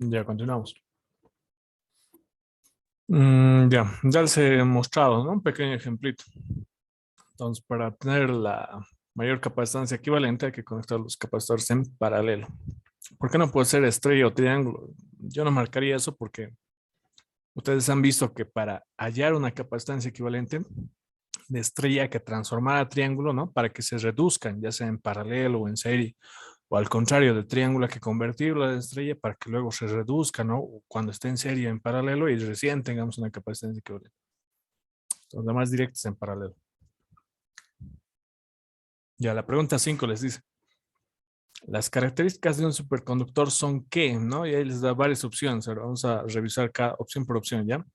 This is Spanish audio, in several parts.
Ya continuamos. Ya les he mostrado, ¿no? Un pequeño ejemplito. Entonces, para tener la mayor capacitancia equivalente hay que conectar los capacitores en paralelo. ¿Por qué no puede ser estrella o triángulo? Yo no marcaría eso porque ustedes han visto que para hallar una capacitancia equivalente de estrella hay que transformar a triángulo, ¿no? Para que se reduzcan, ya sea en paralelo o en serie. O al contrario, de triángulo hay que convertirlo a estrella para que luego se reduzca, ¿no? Cuando esté en serie en paralelo y recién tengamos una capacitancia equivalente. Entonces, la más directa es en paralelo. Ya, la pregunta 5 les dice, las características de un superconductor son qué, ¿no? Y ahí les da varias opciones. Ahora vamos a revisar cada opción por opción, ¿ya?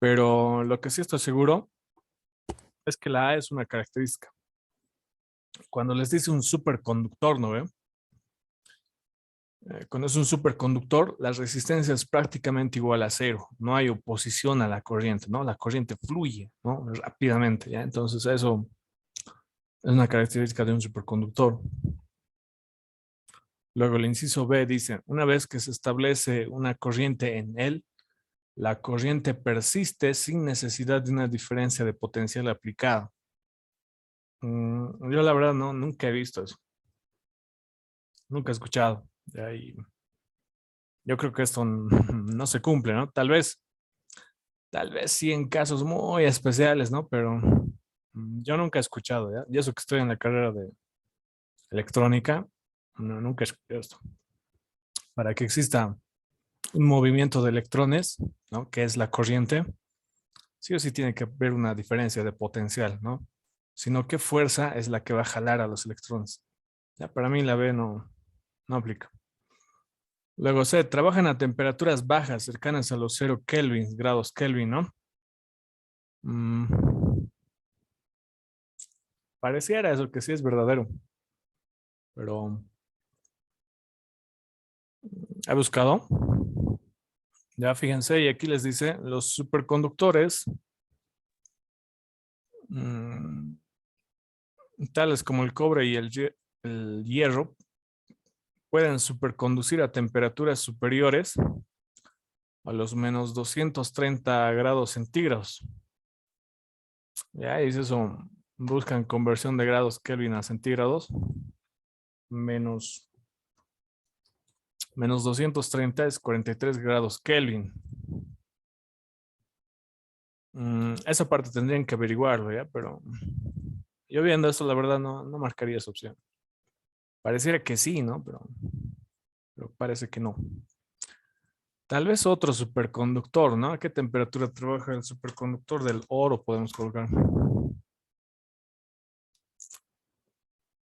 Pero lo que sí estoy seguro es que la A es una característica. Cuando les dice un superconductor, ¿no ve? Cuando es un superconductor, la resistencia es prácticamente igual a cero. No hay oposición a la corriente, ¿no? La corriente fluye, ¿no? Rápidamente, ¿ya? Entonces eso es una característica de un superconductor. Luego el inciso B dice, una vez que se establece una corriente en él, la corriente persiste sin necesidad de una diferencia de potencial aplicada. Yo la verdad no, nunca he visto eso. Nunca he escuchado. Y yo creo que esto no se cumple, ¿no? Tal vez sí en casos muy especiales, ¿no? Pero yo nunca he escuchado, ¿ya? Y eso que estoy en la carrera de electrónica, no, nunca he escuchado esto. Para que exista un movimiento de electrones, ¿no? Que es la corriente, sí o sí tiene que haber una diferencia de potencial, ¿no? Sino qué fuerza es la que va a jalar a los electrones. Ya para mí la B no aplica. Luego C, trabajan a temperaturas bajas, cercanas a los 0 Kelvin, grados Kelvin, ¿no? Mm, pareciera eso que sí es verdadero, pero he buscado. Ya fíjense, y aquí les dice, los superconductores, mm, tales como el cobre y el hierro, pueden superconducir a temperaturas superiores a los menos 230 grados centígrados. Ya dice eso, buscan conversión de grados Kelvin a centígrados, menos, menos 230 es 43 grados Kelvin. Esa parte tendrían que averiguarlo, ¿ya? Pero yo viendo eso, la verdad, no marcaría esa opción. Pareciera que sí, ¿no? Pero parece que no. Tal vez otro superconductor, ¿no? ¿A qué temperatura trabaja el superconductor del oro? Podemos colocar.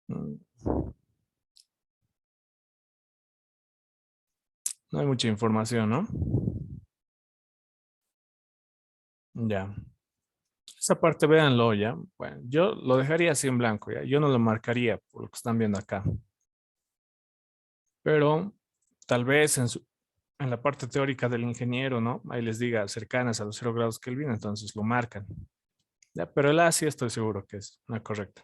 Mm, No hay mucha información, ¿no? Ya. Esa parte véanlo ya. Bueno, yo lo dejaría así en blanco, ya. Yo no lo marcaría por lo que están viendo acá. Pero tal vez en la parte teórica del ingeniero, ¿no? Ahí les diga cercanas a los 0 grados Kelvin, entonces lo marcan. Ya, pero el A sí estoy seguro que es una correcta.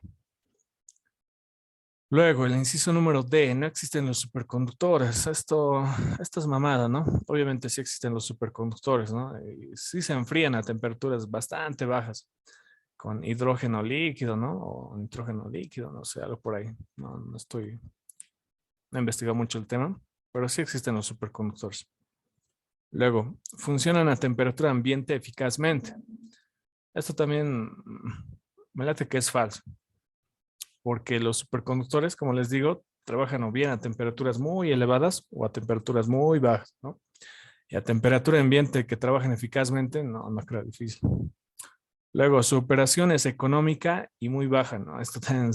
Luego, el inciso número D, no existen los superconductores. Esto es mamada, ¿no? Obviamente sí existen los superconductores, ¿no? Y sí se enfrían a temperaturas bastante bajas, con hidrógeno líquido, ¿no? O nitrógeno líquido, no sé, algo por ahí. No he investigado mucho el tema, pero sí existen los superconductores. Luego, funcionan a temperatura ambiente eficazmente. Esto también me late que es falso, porque los superconductores, como les digo, trabajan o bien a temperaturas muy elevadas o a temperaturas muy bajas, ¿no? Y a temperatura ambiente que trabajen eficazmente, no creo difícil. Luego, su operación es económica y muy baja, ¿no? Esto también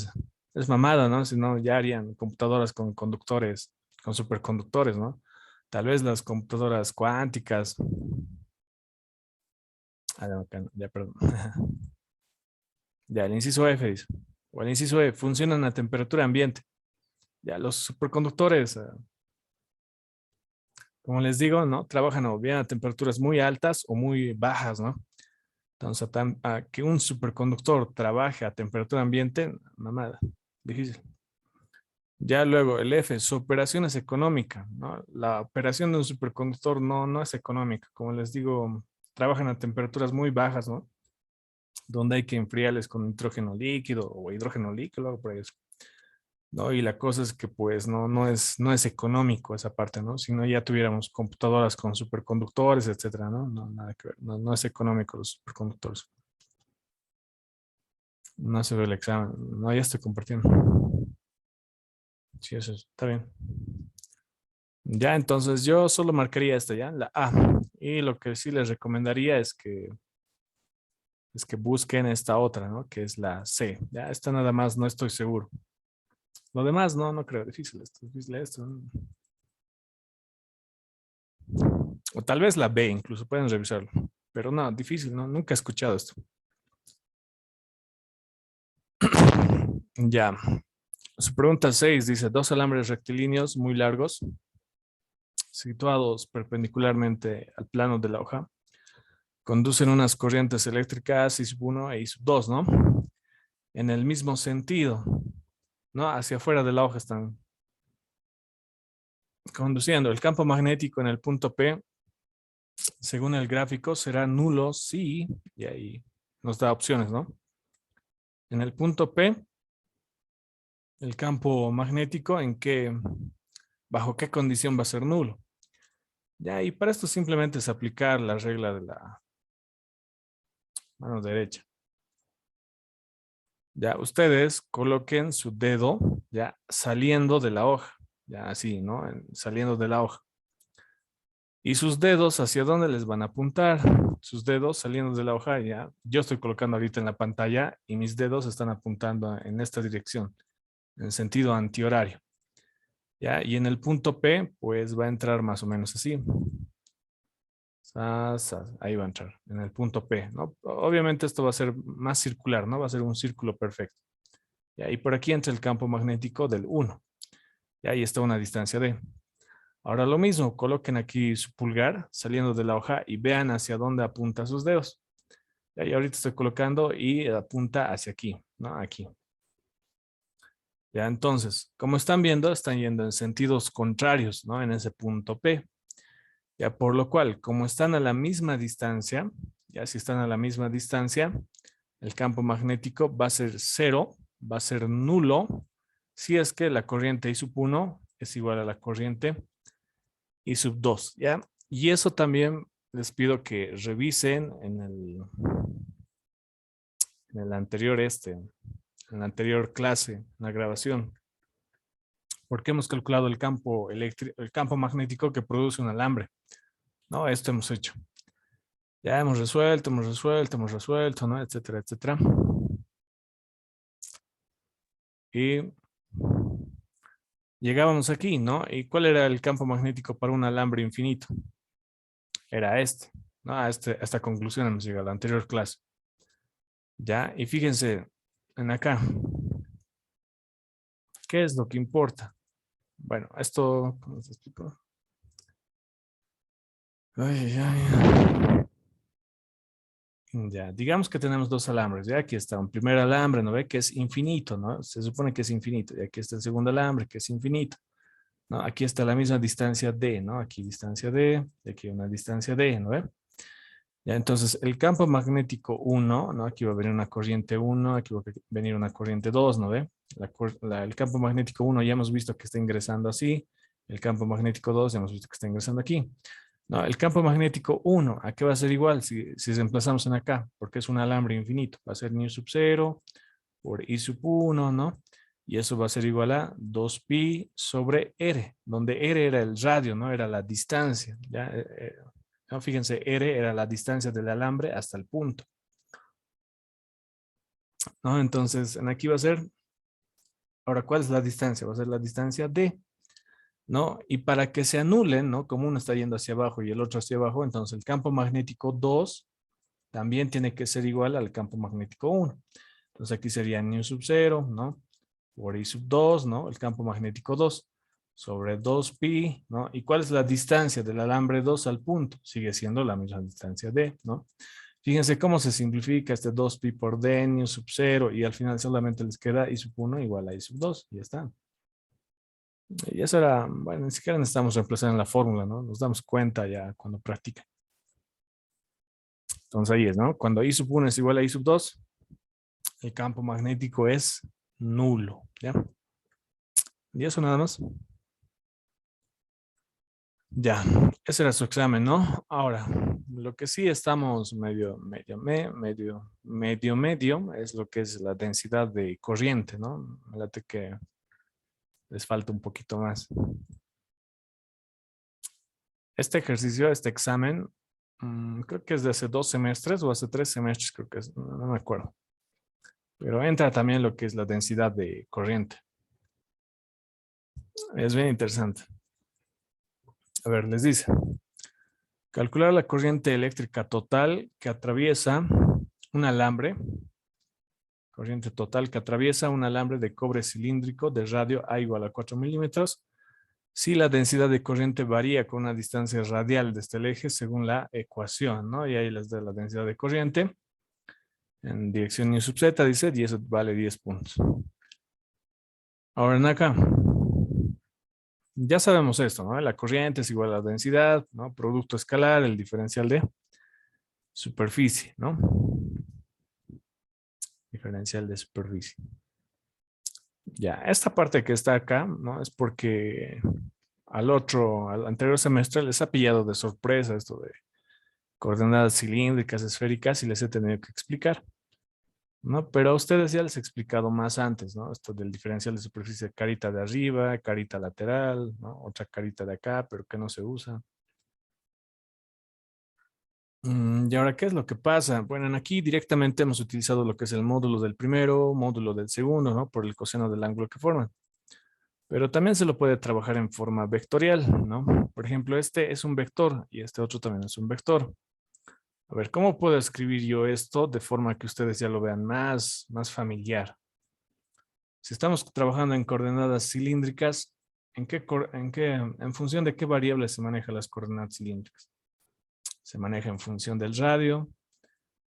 es mamada, ¿no? Si no, ya harían computadoras con conductores, con superconductores, ¿no? Tal vez las computadoras cuánticas. Ya, perdón. Ya, el inciso F dice. O el inciso E, funcionan a temperatura ambiente. Ya, los superconductores, como les digo, ¿no? Trabajan o bien a temperaturas muy altas o muy bajas, ¿no? Entonces, a que un superconductor trabaje a temperatura ambiente, mamada, difícil. Ya luego el F, su operación es económica, ¿no? La operación de un superconductor no es económica. Como les digo, trabajan a temperaturas muy bajas, ¿no? Donde hay que enfriarles con nitrógeno líquido o hidrógeno líquido, algo por eso. ¿No? Y la cosa es que pues no es económico esa parte, ¿no? Si no ya tuviéramos computadoras con superconductores, etcétera, ¿no? No, nada que ver. No es económico los superconductores. No se ve el examen. No, ya estoy compartiendo. Sí, eso está bien. Ya, entonces yo solo marcaría esta, ¿ya? La A. Y lo que sí les recomendaría es que busquen esta otra, ¿no? Que es la C. Ya, esta nada más no estoy seguro. Lo demás no creo. Difícil esto. ¿No? O tal vez la B, incluso pueden revisarlo. Pero no, difícil, ¿no? Nunca he escuchado esto. Ya. Su pregunta 6 dice, dos alambres rectilíneos muy largos, situados perpendicularmente al plano de la hoja, conducen unas corrientes eléctricas I sub 1 e I sub 2, ¿no? En el mismo sentido, ¿no? Hacia afuera de la hoja están conduciendo. El campo magnético en el punto P, según el gráfico, será nulo si, y ahí nos da opciones, ¿no? En el punto P, el campo magnético, bajo qué condición va a ser nulo. Ya, y para esto simplemente es aplicar la regla de la mano derecha. Ya, ustedes coloquen su dedo ya saliendo de la hoja, ya así, ¿no? Saliendo de la hoja. Y sus dedos, ¿hacia dónde les van a apuntar? Sus dedos saliendo de la hoja, ya. Yo estoy colocando ahorita en la pantalla y mis dedos están apuntando en esta dirección, en sentido antihorario. Ya, y en el punto P, pues va a entrar más o menos así. Ahí va a entrar, en el punto P, ¿no? Obviamente esto va a ser más circular, ¿no? Va a ser un círculo perfecto. Ya, y por aquí entra el campo magnético del 1. Y ahí está una distancia D. Ahora lo mismo, coloquen aquí su pulgar saliendo de la hoja y vean hacia dónde apunta sus dedos. Ya, y ahorita estoy colocando y apunta hacia aquí, ¿no? Aquí. Ya, entonces, como están viendo, están yendo en sentidos contrarios, ¿no? En ese punto P. Ya, por lo cual, como están a la misma distancia, ya si están a la misma distancia, el campo magnético va a ser cero, va a ser nulo, si es que la corriente I sub 1 es igual a la corriente I sub 2, ¿ya? Y eso también les pido que revisen en el anterior en la anterior clase, en la grabación, porque hemos calculado el campo eléctrico, el campo magnético que produce un alambre, ¿no? Esto hemos hecho. Ya hemos resuelto, ¿no? Etcétera, etcétera. Y llegábamos aquí, ¿no? ¿Y cuál era el campo magnético para un alambre infinito? Era este, ¿no? A esta conclusión hemos llegado a la anterior clase. Ya, y fíjense en acá, ¿qué es lo que importa? Bueno, esto, ¿cómo se explico? Ay, ay, ay. Ya, digamos que tenemos dos alambres, ya aquí está un primer alambre, ¿no ve? Que es infinito, ¿no? Se supone que es infinito, y aquí está el segundo alambre, que es infinito, ¿no? Aquí está la misma distancia D, ¿no? Aquí distancia D, y aquí una distancia D, ¿no ve? Ya, entonces el campo magnético 1, ¿no? Aquí va a venir una corriente 1, aquí va a venir una corriente 2, ¿no ve? El campo magnético 1 ya hemos visto que está ingresando así, el campo magnético 2 ya hemos visto que está ingresando aquí. No, el campo magnético 1, ¿a qué va a ser igual si reemplazamos en acá? Porque es un alambre infinito. Va a ser nu sub 0 por I sub 1, ¿no? Y eso va a ser igual a 2pi sobre R, donde R era el radio, ¿no? Era la distancia. ¿Ya? No, fíjense, R era la distancia del alambre hasta el punto. ¿No? Entonces, en aquí va a ser, ahora, ¿cuál es la distancia? Va a ser la distancia D. ¿No? Y para que se anulen, ¿no? Como uno está yendo hacia abajo y el otro hacia abajo, entonces el campo magnético 2 también tiene que ser igual al campo magnético 1. Entonces aquí sería nu sub 0, ¿no? Por I sub 2, ¿no? El campo magnético 2 sobre 2pi, ¿no? ¿Y cuál es la distancia del alambre 2 al punto? Sigue siendo la misma distancia D, ¿no? Fíjense cómo se simplifica este 2pi por D, nu sub 0, y al final solamente les queda I sub 1 igual a I sub 2, y ya está. Y eso era, bueno, ni siquiera necesitamos reemplazar en la fórmula, ¿no? Nos damos cuenta ya cuando practica. Entonces ahí es, ¿no? Cuando I sub 1 es igual a I sub 2, el campo magnético es nulo, ¿ya? Y eso nada más. Ya, ese era su examen, ¿no? Ahora, lo que sí estamos medio, es lo que es la densidad de corriente, ¿no? Me late que les falta un poquito más. Este ejercicio, este examen, creo que es de hace 2 semestres o hace 3 semestres, creo que es, no me acuerdo. Pero entra también lo que es la densidad de corriente. Es bien interesante. A ver, les dice, calcular la corriente eléctrica total que atraviesa un alambre, corriente total que atraviesa un alambre de cobre cilíndrico de radio A igual a 4 milímetros, si la densidad de corriente varía con una distancia radial desde el eje según la ecuación, ¿no? Y ahí les da la densidad de corriente en dirección y sub z, dice, y eso vale 10 puntos. Ahora en acá, ya sabemos esto, ¿no? La corriente es igual a la densidad, ¿no? Producto escalar, el diferencial de superficie, ¿no? Diferencial de superficie. Ya, esta parte que está acá, ¿no? Es porque al anterior semestre les ha pillado de sorpresa esto de coordenadas cilíndricas, esféricas y les he tenido que explicar, ¿no? Pero a ustedes ya les he explicado más antes, ¿no? Esto del diferencial de superficie, carita de arriba, carita lateral, ¿no? Otra carita de acá, pero que no se usa. Y ahora, ¿qué es lo que pasa? Bueno, aquí directamente hemos utilizado lo que es el módulo del primero, módulo del segundo, ¿no? Por el coseno del ángulo que forman. Pero también se lo puede trabajar en forma vectorial, ¿no? Por ejemplo, este es un vector y este otro también es un vector. A ver, ¿cómo puedo escribir yo esto de forma que ustedes ya lo vean más familiar? Si estamos trabajando en coordenadas cilíndricas, en función de qué variables se manejan las coordenadas cilíndricas? Se maneja en función del radio,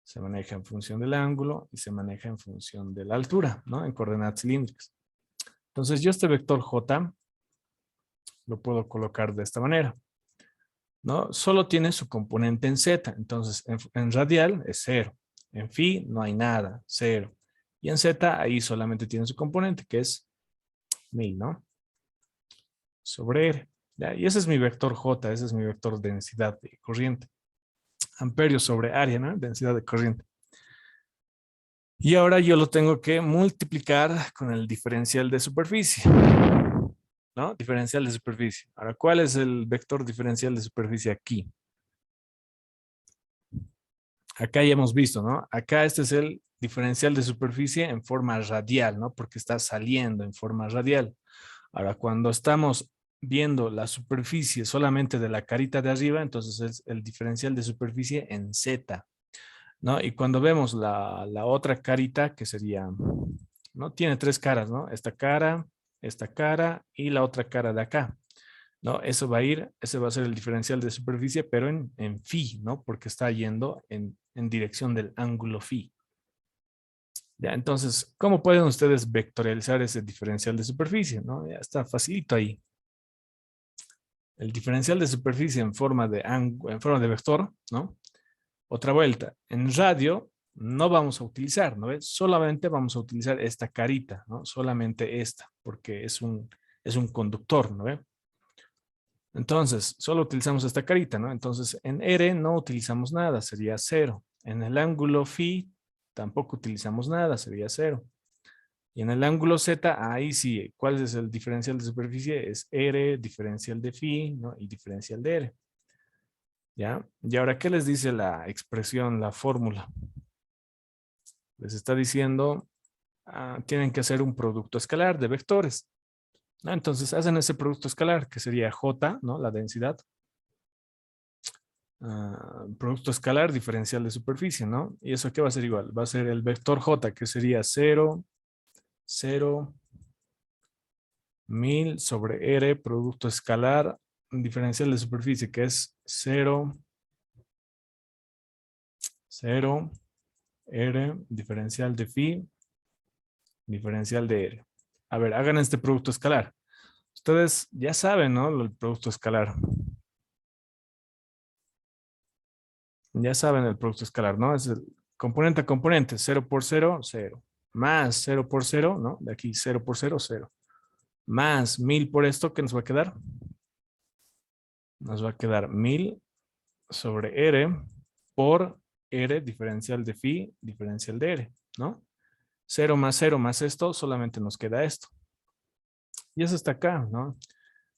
se maneja en función del ángulo y se maneja en función de la altura, ¿no? En coordenadas cilíndricas. Entonces yo este vector J lo puedo colocar de esta manera, ¿no? Solo tiene su componente en Z, entonces en radial es 0, en phi no hay nada, 0. Y en Z ahí solamente tiene su componente que es 1000, ¿no? Sobre R. ¿Ya? Y ese es mi vector J, ese es mi vector densidad de corriente. Amperios sobre área, ¿no? Densidad de corriente. Y ahora yo lo tengo que multiplicar con el diferencial de superficie, ¿no? Diferencial de superficie. Ahora, ¿cuál es el vector diferencial de superficie aquí? Acá ya hemos visto, ¿no? Acá este es el diferencial de superficie en forma radial, ¿no? Porque está saliendo en forma radial. Ahora, cuando estamos viendo la superficie solamente de la carita de arriba, entonces es el diferencial de superficie en Z, ¿no? Y cuando vemos la otra carita, que sería, ¿no? Tiene tres caras, ¿no? Esta cara y la otra cara de acá, ¿no? Eso va a ir, ese va a ser el diferencial de superficie, pero en phi, ¿no? Porque está yendo en dirección del ángulo phi. Ya, entonces, ¿cómo pueden ustedes vectorializar ese diferencial de superficie, ¿no? Ya está facilito ahí. El diferencial de superficie en forma de vector, ¿no? Otra vuelta. En radio no vamos a utilizar, ¿no ves? Solamente vamos a utilizar esta carita, ¿no? Solamente esta, porque es un conductor, ¿no ves? Entonces, solo utilizamos esta carita, ¿no? Entonces, en R no utilizamos nada, sería 0. En el ángulo phi tampoco utilizamos nada, sería 0. Y en el ángulo Z, ahí sí, ¿cuál es el diferencial de superficie? Es R, diferencial de phi, ¿no? Y diferencial de R. ¿Ya? Y ahora, ¿qué les dice la expresión, la fórmula? Les está diciendo, tienen que hacer un producto escalar de vectores, ¿no? Entonces, hacen ese producto escalar, que sería J, ¿no? La densidad. Producto escalar diferencial de superficie, ¿no? ¿Y eso qué va a ser igual? Va a ser el vector J, que sería 0, 0, 1000 sobre R, producto escalar diferencial de superficie, que es 0, 0, R, diferencial de phi, diferencial de R. A ver, hagan este producto escalar. Ustedes ya saben, ¿no? El producto escalar. Ya saben el producto escalar, ¿no? Es el componente a componente, cero por cero, cero. Más cero por cero, ¿no? De aquí cero por cero, cero. Más 1000 por esto, ¿qué nos va a quedar? Nos va a quedar 1000 sobre R por R diferencial de phi diferencial de R, ¿no? Cero más esto, solamente nos queda esto. Y eso está acá, ¿no?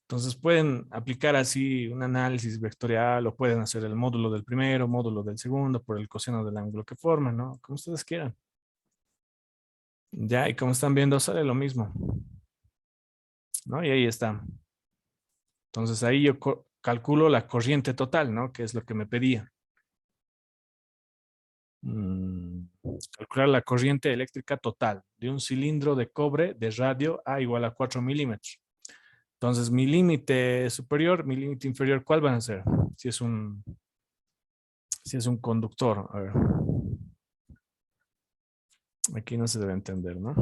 Entonces pueden aplicar así un análisis vectorial o pueden hacer el módulo del primero, módulo del segundo por el coseno del ángulo que forman, ¿no? Como ustedes quieran. Ya, y como están viendo, sale lo mismo, ¿no? Y ahí está. Entonces ahí yo calculo la corriente total, ¿no? Que es lo que me pedía. Mm, Calcular la corriente eléctrica total de un cilindro de cobre de radio A igual a 4 milímetros. Entonces, mi límite superior, mi límite inferior, ¿cuál van a ser? Si es un conductor. A ver, aquí no se debe entender, ¿no?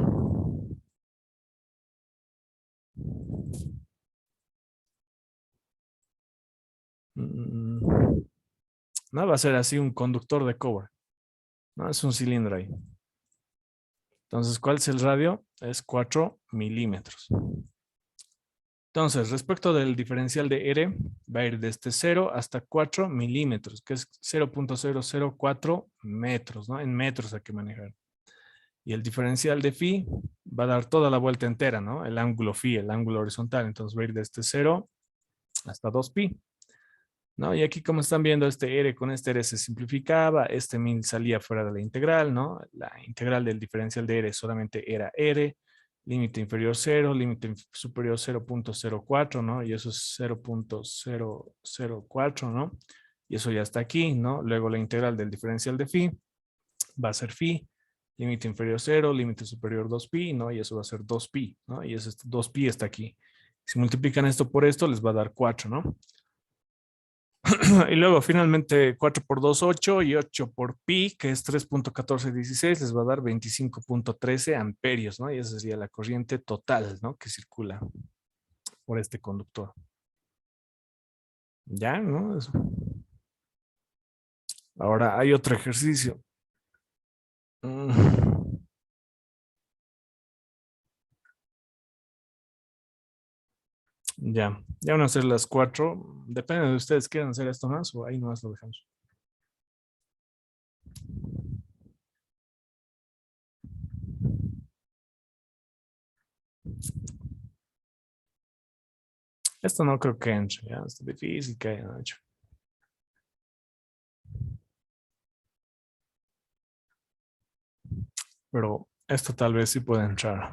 Mm, No va a ser así un conductor de cobre. No, es un cilindro ahí. Entonces, ¿cuál es el radio? Es 4 milímetros. Entonces, respecto del diferencial de R, va a ir desde 0 hasta 4 milímetros, que es 0.004 metros, ¿no? En metros hay que manejar. Y el diferencial de phi va a dar toda la vuelta entera, ¿no? El ángulo phi, el ángulo horizontal. Entonces va a ir desde 0 hasta 2pi, ¿no? Y aquí, como están viendo, este R con este R se simplificaba, este 1000 salía fuera de la integral, ¿no? La integral del diferencial de R solamente era R, límite inferior 0, límite superior 0.04, ¿no? Y eso es 0.004, ¿no? Y eso ya está aquí, ¿no? Luego la integral del diferencial de phi va a ser phi, límite inferior 0, límite superior 2pi, ¿no? Y eso va a ser 2pi, ¿no? Y eso 2pi está aquí. Si multiplican esto por esto, les va a dar 4, ¿no? Y luego finalmente 4 por 2, 8 y 8 por pi, que es 3.1416, les va a dar 25.13 amperios, ¿no? Y esa sería la corriente total, ¿no? Que circula por este conductor. Ya, ¿no? Ahora hay otro ejercicio. Mm, ya van a ser las 4. Depende de ustedes, ¿quieren hacer esto más o ahí nomás lo dejamos? Esto no creo que entre, ya, está difícil que hayan hecho. Pero esto tal vez sí puede entrar.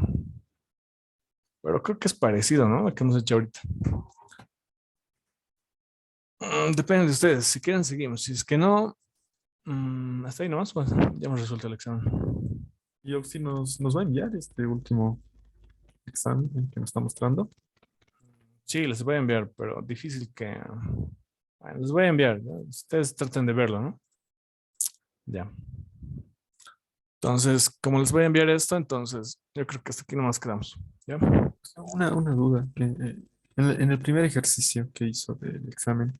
Pero creo que es parecido, ¿no? Lo que hemos hecho ahorita. Depende de ustedes. Si quieren, seguimos. Si es que no, hasta ahí nomás, pues ya hemos resuelto el examen. Y Oxy nos va a enviar este último examen que nos está mostrando. Sí, les voy a enviar, pero difícil que... Bueno, les voy a enviar. ¿No? Ustedes traten de verlo, ¿no? Ya. Entonces, como les voy a enviar esto, entonces yo creo que hasta aquí nomás quedamos. ¿Ya? Una duda, que en el primer ejercicio que hizo del examen,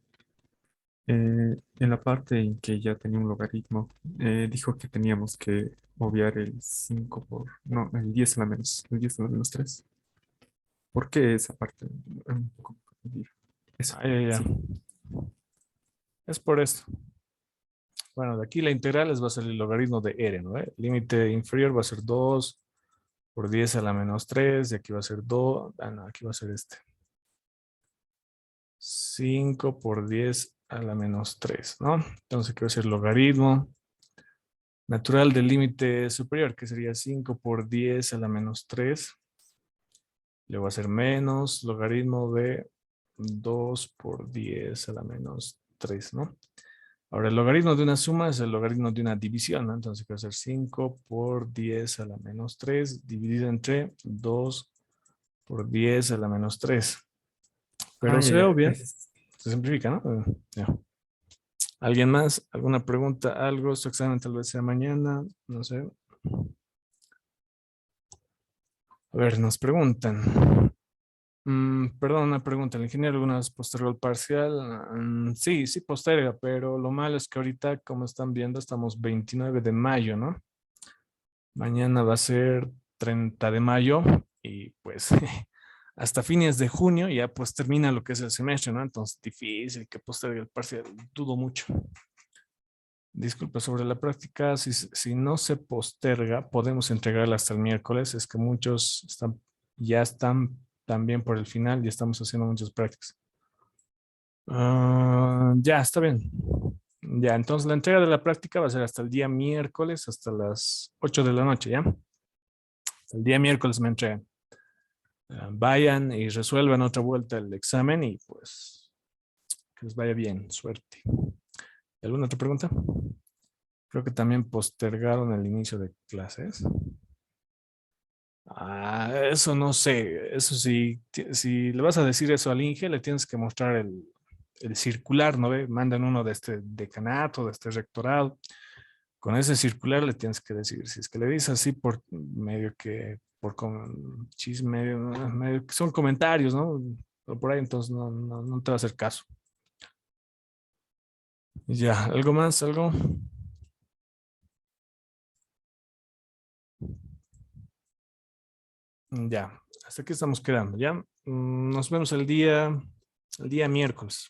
en la parte en que ya tenía un logaritmo, dijo que teníamos que obviar el 5 no, el 10 a la menos 3. ¿Por qué esa parte? Un poco confundida. Eso, Ah, ya. sí. Es por esto. Bueno, de aquí la integral les va a salir el logaritmo de R, ¿no? Límite inferior va a ser 2 por 10 a la menos 3, y aquí va a ser 2, no, aquí va a ser este. 5 por 10 a la menos 3, ¿no? Entonces aquí va a ser logaritmo natural del límite superior, que sería 5 por 10 a la menos 3. Luego va a ser menos logaritmo de 2 por 10 a la menos 3, ¿no? Ahora, el logaritmo de una suma es el logaritmo de una división, ¿no? Entonces, va a ser 5 por 10 a la menos 3 dividido entre 2 por 10 a la menos 3. Ah, Pero ya, se ya. obvia, se simplifica, ¿no? Ya. ¿Alguien más? ¿Alguna pregunta? ¿Algo? Su examen tal vez sea mañana, no sé. A ver, nos preguntan. Perdón, una pregunta. ¿El ingeniero alguna vez postergó el parcial? Sí, sí posterga, pero lo malo es que ahorita, como están viendo, estamos 29 de mayo, ¿no? Mañana va a ser 30 de mayo y pues hasta fines de junio ya pues termina lo que es el semestre, ¿no? Entonces difícil que postergue el parcial, dudo mucho. Disculpa, sobre la práctica, si no se posterga, podemos entregarla hasta el miércoles. Es que muchos ya están también por el final y estamos haciendo muchas prácticas. Ya, está bien. Ya, entonces la entrega de la práctica va a ser hasta el día miércoles, hasta las 8 de la noche, ¿ya? Hasta el día miércoles me entregan. Vayan y resuelvan otra vuelta el examen y pues que les vaya bien, suerte. ¿Alguna otra pregunta? Creo que también postergaron el inicio de clases. Eso no sé. Eso sí, si le vas a decir eso al Inge, le tienes que mostrar el circular, ¿no ve? Mandan uno de este decanato, de este rectorado. Con ese circular le tienes que decir, si es que le dices así por medio que, por chisme, medio que son comentarios, ¿no? O por ahí, entonces no te va a hacer caso. Ya, ¿algo más? ¿Algo? Ya, hasta aquí estamos quedando, ¿ya? Nos vemos el día miércoles.